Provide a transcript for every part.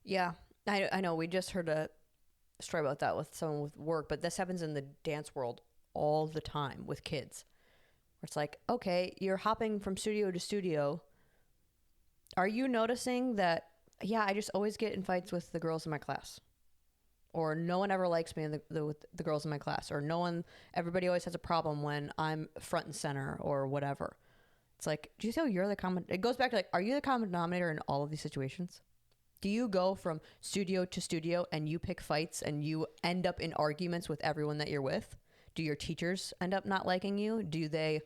Yeah, I know. We just heard a story about that with someone with work, but this happens in the dance world all the time with kids. Where it's like, okay, you're hopping from studio to studio. Are you noticing that? Yeah, I just always get in fights with the girls in my class, or no one ever likes me with the girls in my class, or no one. Everybody always has a problem when I'm front and center, or whatever. It's like, do you feel you're the common? It goes back to like, are you the common denominator in all of these situations? Do you go from studio to studio and you pick fights and you end up in arguments with everyone that you're with? Do your teachers end up not liking you? Do they?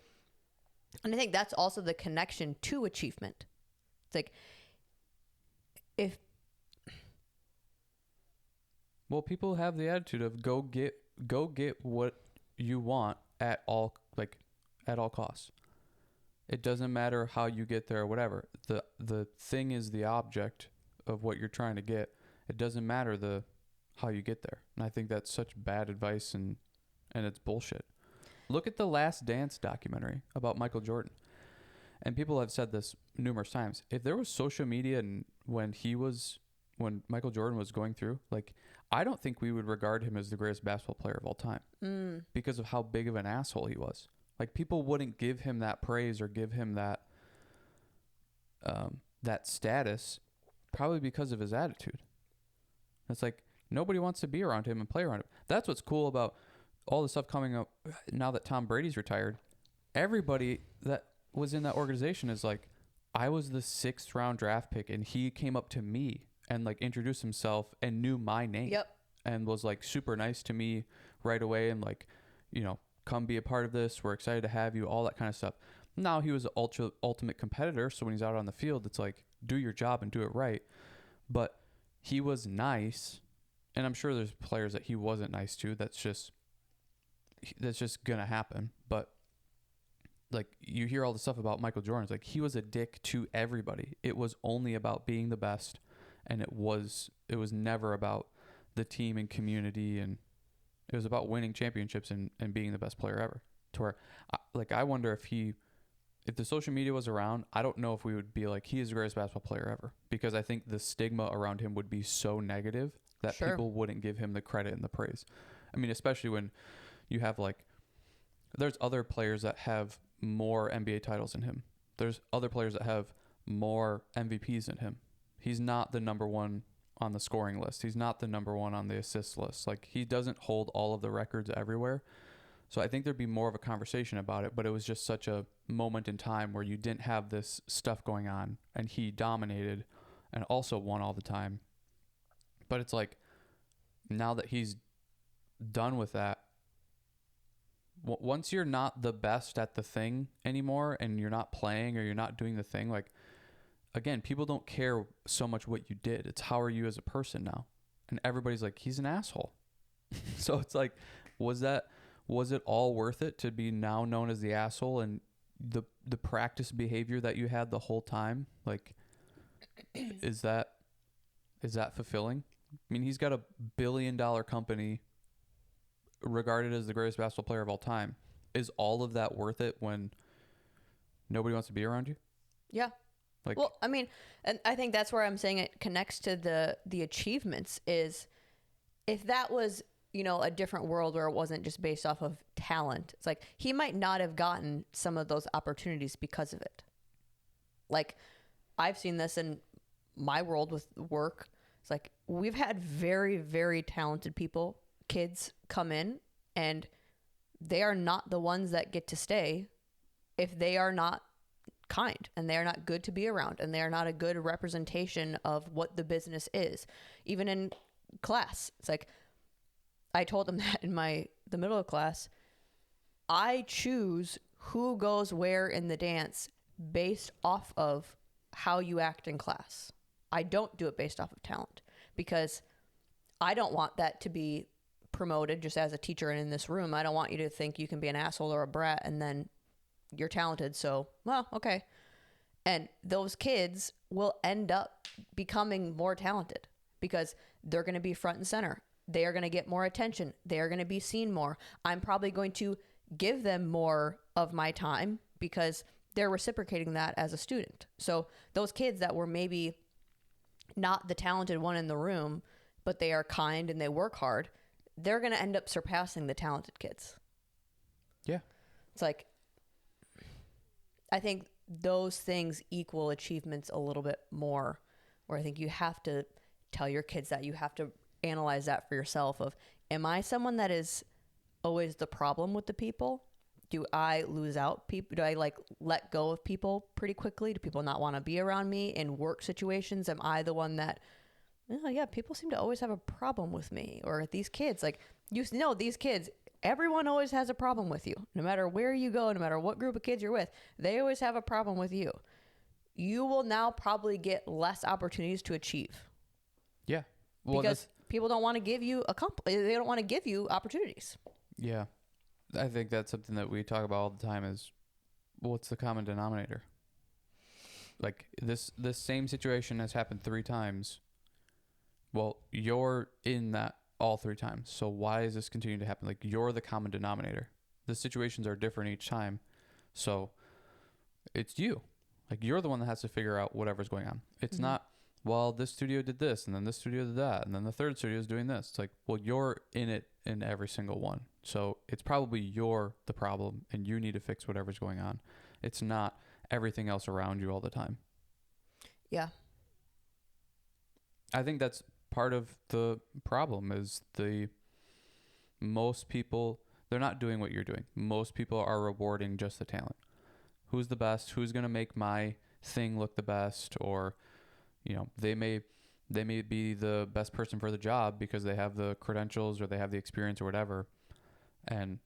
And I think that's also the connection to achievement. It's like, if Well, people have the attitude of go get what you want at all costs. It doesn't matter how you get there or whatever. The thing is the object of what you're trying to get. It doesn't matter the how you get there. And I think that's such bad advice, and it's bullshit. Look at the Last Dance documentary about Michael Jordan. And people have said this numerous times. If there was social media and when Michael Jordan was going through, like, I don't think we would regard him as the greatest basketball player of all time because of how big of an asshole he was. Like, people wouldn't give him that praise or give him that that status, probably because of his attitude. It's like nobody wants to be around him and play around him. That's what's cool about all the stuff coming up now that Tom Brady's retired. Everybody that was in that organization is like, I was the 6th round draft pick, and he came up to me and like introduced himself and knew my name. Yep. And was like super nice to me right away, and like, come be a part of this. We're excited to have you, all that kind of stuff. Now he was an ultimate competitor, so when he's out on the field, it's like, do your job and do it right. But he was nice, and I'm sure there's players that he wasn't nice to. That's just gonna happen. But like, you hear all the stuff about Michael Jordan. It's like he was a dick to everybody. It was only about being the best, and it was never about the team and community, and it was about winning championships and being the best player ever. To where, I wonder if the social media was around, I don't know if we would be like, he is the greatest basketball player ever, because I think the stigma around him would be so negative that Sure. people wouldn't give him the credit and the praise. I mean, especially when you have there's other players that have more NBA titles than him. There's other players that have more MVPs than him. He's not the number one on the scoring list. He's not the number one on the assist list. Like, he doesn't hold all of the records everywhere. So I think there'd be more of a conversation about it, but it was just such a moment in time where you didn't have this stuff going on, and he dominated and also won all the time. But it's like, now that he's done with that, once you're not the best at the thing anymore and you're not playing or you're not doing the thing, like, again, people don't care so much what you did. It's how are you as a person now? And everybody's like, he's an asshole. So it's like, was it all worth it to be now known as the asshole, and the practice behavior that you had the whole time? Like, is that fulfilling? I mean, he's got $1 billion company regarded as the greatest basketball player of all time. Is all of that worth it when nobody wants to be around you? Yeah. Like, well, I mean, and I think that's where I'm saying it connects to the achievements. Is if that was, a different world where it wasn't just based off of talent, it's like he might not have gotten some of those opportunities because of it. Like, I've seen this in my world with work. It's like, we've had very, very talented kids come in, and they are not the ones that get to stay if they are not kind, and they are not good to be around, and they are not a good representation of what the business is. Even in class, it's like, I told them that in the middle of class, I choose who goes where in the dance based off of how you act in class. I don't do it based off of talent, because I don't want that to be promoted just as a teacher and in this room. I don't want you to think you can be an asshole or a brat and then you're talented. So, well, okay. And those kids will end up becoming more talented because they're going to be front and center. They are going to get more attention. They are going to be seen more. I'm probably going to give them more of my time because they're reciprocating that as a student. So those kids that were maybe not the talented one in the room, but they are kind and they work hard, they're going to end up surpassing the talented kids. Yeah. It's like, I think those things equal achievements a little bit more, where I think you have to tell your kids that. You have to analyze that for yourself of, am I someone that is always the problem with the people? Do I lose out people? Do I like let go of people pretty quickly? Do people not want to be around me in work situations? Am I the one that, oh yeah, people seem to always have a problem with me? Or these kids, like, you know, these kids, everyone always has a problem with you. No matter where you go, no matter what group of kids you're with, they always have a problem with you. You will now probably get less opportunities to achieve. Yeah. Well, because people don't want to give you they don't want to give you opportunities. Yeah. I think that's something that we talk about all the time is, what's the common denominator? Like this same situation has happened 3 times. Well, you're in that all 3 times. So why is this continuing to happen? Like, you're the common denominator. The situations are different each time. So it's you. Like, you're the one that has to figure out whatever's going on. It's not, well, this studio did this, and then this studio did that, and then the third studio is doing this. It's like, well, you're in it in every single one. So it's probably you're the problem, and you need to fix whatever's going on. It's not everything else around you all the time. Yeah. I think that's part of the problem is most people, they're not doing what you're doing. Most people are rewarding just the talent. Who's the best? Who's going to make my thing look the best? Or, you know, they may be the best person for the job because they have the credentials or they have the experience or whatever. And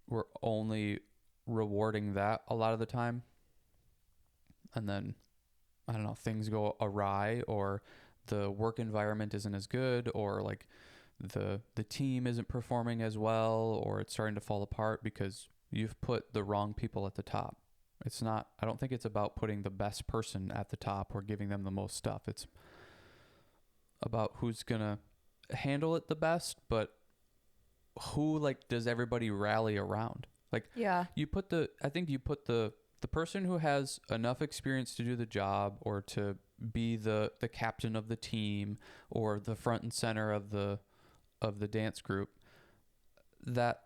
we're only rewarding that a lot of the time. And then, I don't know, things go awry, or the work environment isn't as good, or like the team isn't performing as well, or it's starting to fall apart because you've put the wrong people at the top. It's not, I don't think it's about putting the best person at the top or giving them the most stuff. It's about who's going to handle it the best, but who, like, does everybody rally around? Like, Yeah. I think you put the person who has enough experience to do the job, or to be the captain of the team, or the front and center of the dance group, that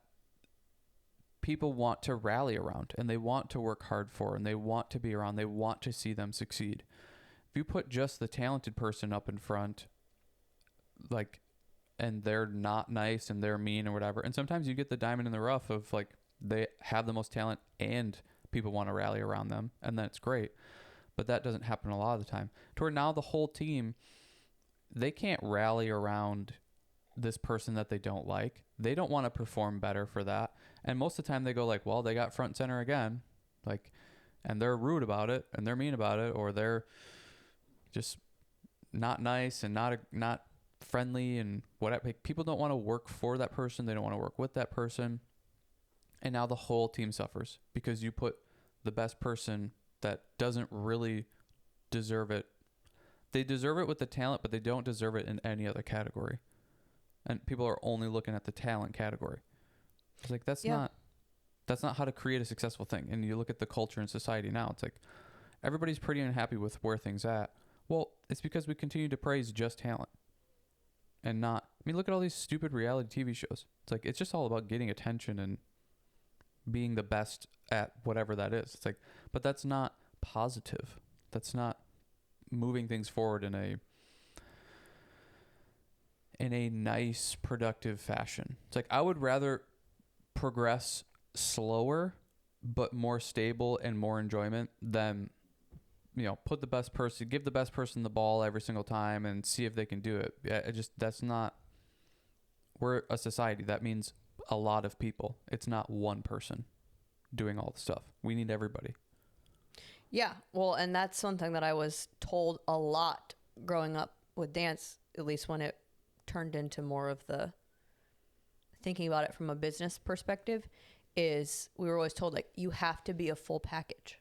people want to rally around and they want to work hard for, and they want to be around, they want to see them succeed. If you put just the talented person up in front, like, and they're not nice and they're mean or whatever, and sometimes you get the diamond in the rough of, like, they have the most talent and people want to rally around them, and then it's great. But that doesn't happen a lot of the time. To where now the whole team, they can't rally around this person that they don't like. They don't want to perform better for that. And most of the time they go like, well, they got front and center again. Like, and they're rude about it, and they're mean about it, or they're just not nice and not friendly and whatever. Like, people don't want to work for that person. They don't want to work with that person. And now the whole team suffers because you put the best person that doesn't really deserve it. They deserve it with the talent, but they don't deserve it in any other category. And people are only looking at the talent category. It's like, that's not how to create a successful thing. And you look at the culture in society now, it's like everybody's pretty unhappy with where things at. Well, it's because we continue to praise just talent and not, I mean, look at all these stupid reality TV shows. It's like, it's just all about getting attention and being the best at whatever that is. It's like, but that's not positive. That's not moving things forward in a nice, productive fashion. It's like, I would rather progress slower but more stable and more enjoyment than, you know, give the best person the ball every single time and see if they can do it. Yeah, that's not, we're a society. That means a lot of people. It's not one person doing all the stuff. We need everybody. Yeah. Well, and that's something that I was told a lot growing up with dance, at least when it turned into more of the thinking about it from a business perspective, is we were always told, like, you have to be a full package.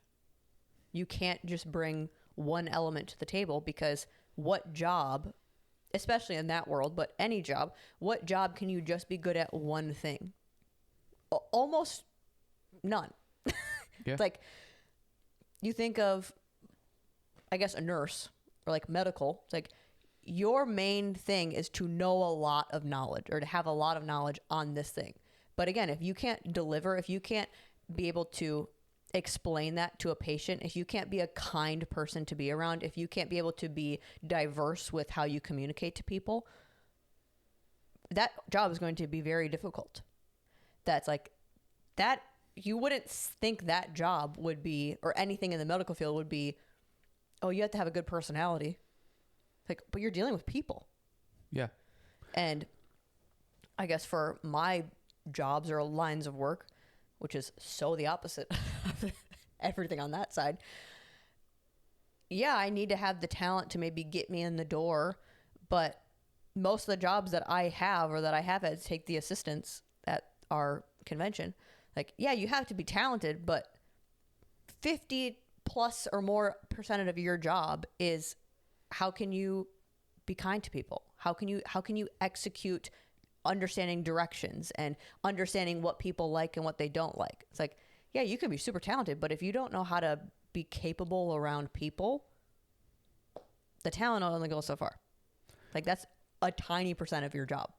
You can't just bring one element to the table, because what job, especially in that world, but any job, what job can you just be good at one thing? Almost none. Yeah. Like, you think of, I guess, a nurse or like medical. It's like, your main thing is to know a lot of knowledge or to have a lot of knowledge on this thing. But again, if you can't deliver, if you can't be able to explain that to a patient, if you can't be a kind person to be around, if you can't be able to be diverse with how you communicate to people, that job is going to be very difficult. That's like that. You wouldn't think that job would be, or anything in the medical field would be, oh, you have to have a good personality. Like, but you're dealing with people. Yeah. And I guess for my jobs or lines of work, which is so the opposite of everything on that side, yeah, I need to have the talent to maybe get me in the door. But most of the jobs that I have or that I have had to take the assistants at our convention, like, yeah, you have to be talented, but 50 plus or more % of your job is how can you be kind to people? How can you execute understanding directions and understanding what people like and what they don't like? It's like, yeah, you can be super talented, but if you don't know how to be capable around people, the talent only goes so far. Like, that's a tiny % of your job.